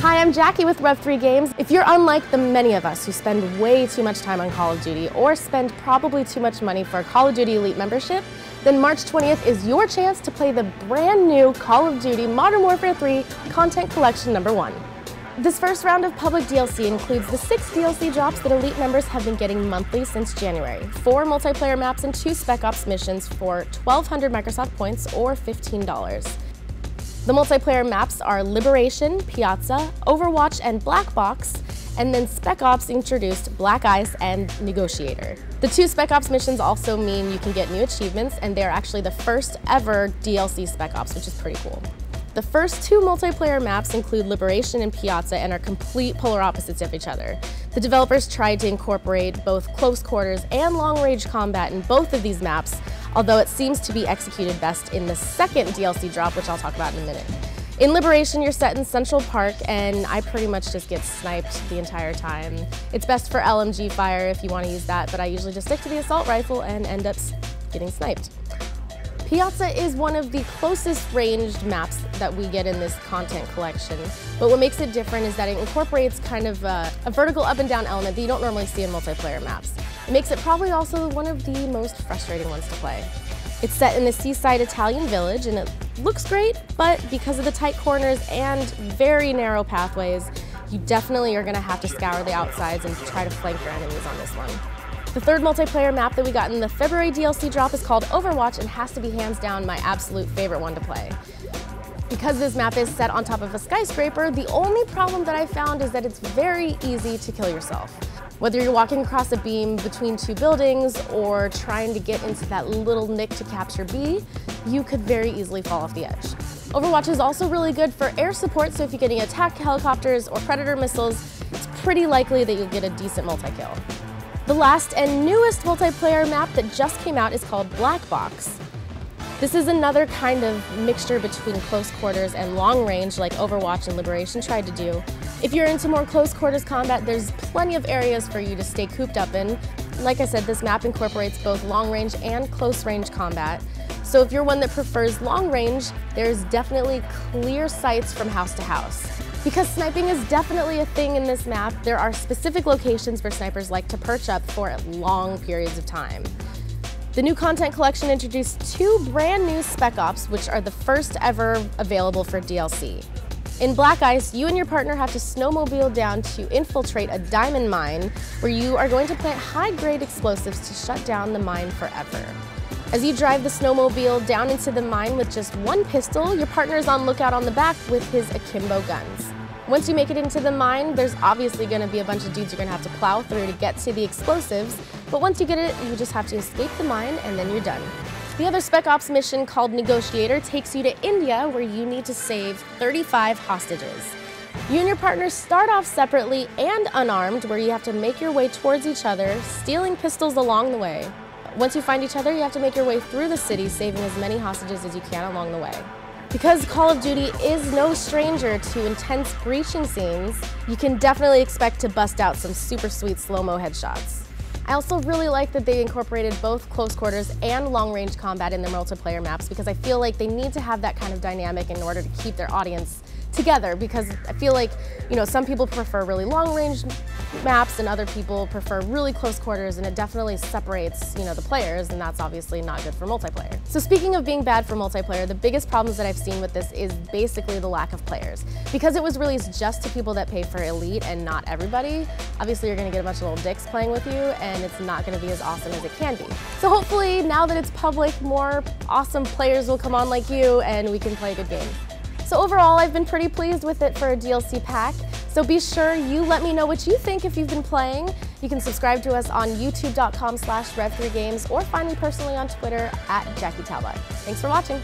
Hi, I'm Jackie with MW3 Games. If you're unlike the many of us who spend way too much time on Call of Duty or spend probably too much money for a Call of Duty Elite membership, then March 20th is your chance to play the brand new Call of Duty Modern Warfare 3 Content Collection #1. This first round of public DLC includes the 6 DLC drops that Elite members have been getting monthly since January, 4 multiplayer maps and 2 Spec Ops missions for 1,200 Microsoft points or $15. The multiplayer maps are Liberation, Piazza, Overwatch, and Black Box, and then Spec Ops introduced Black Ice and Negotiator. The 2 Spec Ops missions also mean you can get new achievements, and they are actually the first ever DLC Spec Ops, which is pretty cool. The first 2 multiplayer maps include Liberation and Piazza and are complete polar opposites of each other. The developers tried to incorporate both close quarters and long-range combat in both of these maps, although it seems to be executed best in the second DLC drop, which I'll talk about in a minute. In Liberation, you're set in Central Park, and I pretty much just get sniped the entire time. It's best for LMG fire if you want to use that, but I usually just stick to the assault rifle and end up getting sniped. Piazza is one of the closest ranged maps that we get in this content collection, but what makes it different is that it incorporates kind of a vertical up and down element that you don't normally see in multiplayer maps. It makes it probably also one of the most frustrating ones to play. It's set in the seaside Italian village and it looks great, but because of the tight corners and very narrow pathways, you definitely are going to have to scour the outsides and try to flank your enemies on this one. The third multiplayer map that we got in the February DLC drop is called Overwatch and has to be hands down my absolute favorite one to play. Because this map is set on top of a skyscraper, the only problem that I found is that it's very easy to kill yourself. Whether you're walking across a beam between 2 buildings or trying to get into that little nick to capture B, you could very easily fall off the edge. Overwatch is also really good for air support, so if you're getting attack helicopters or predator missiles, it's pretty likely that you'll get a decent multi-kill. The last and newest multiplayer map that just came out is called Black Box. This is another kind of mixture between close quarters and long range like Overwatch and Liberation tried to do. If you're into more close quarters combat, there's plenty of areas for you to stay cooped up in. Like I said, this map incorporates both long range and close range combat. So if you're one that prefers long range, there's definitely clear sights from house to house. Because sniping is definitely a thing in this map, there are specific locations where snipers like to perch up for long periods of time. The new content collection introduced 2 brand new Spec Ops, which are the first ever available for DLC. In Black Ice, you and your partner have to snowmobile down to infiltrate a diamond mine where you are going to plant high-grade explosives to shut down the mine forever. As you drive the snowmobile down into the mine with just 1 pistol, your partner is on lookout on the back with his akimbo guns. Once you make it into the mine, there's obviously going to be a bunch of dudes you're going to have to plow through to get to the explosives, but once you get it, you just have to escape the mine and then you're done. The other Spec Ops mission called Negotiator takes you to India where you need to save 35 hostages. You and your partner start off separately and unarmed where you have to make your way towards each other, stealing pistols along the way. Once you find each other, you have to make your way through the city, saving as many hostages as you can along the way. Because Call of Duty is no stranger to intense breaching scenes, you can definitely expect to bust out some super sweet slow-mo headshots. I also really like that they incorporated both close quarters and long-range combat in their multiplayer maps because I feel like they need to have that kind of dynamic in order to keep their audience together, because I feel like, some people prefer really long-range maps and other people prefer really close quarters, and it definitely separates, the players, and that's obviously not good for multiplayer. So speaking of being bad for multiplayer, the biggest problems that I've seen with this is basically the lack of players. Because it was released just to people that pay for Elite and not everybody, obviously you're gonna get a bunch of little dicks playing with you, and it's not gonna be as awesome as it can be. So hopefully, now that it's public, more awesome players will come on like you, and we can play a good game. So overall, I've been pretty pleased with it for a DLC pack. So be sure you let me know what you think if you've been playing. You can subscribe to us on youtube.com/MW3Games or find me personally on Twitter @Jackie Talbott. Thanks for watching.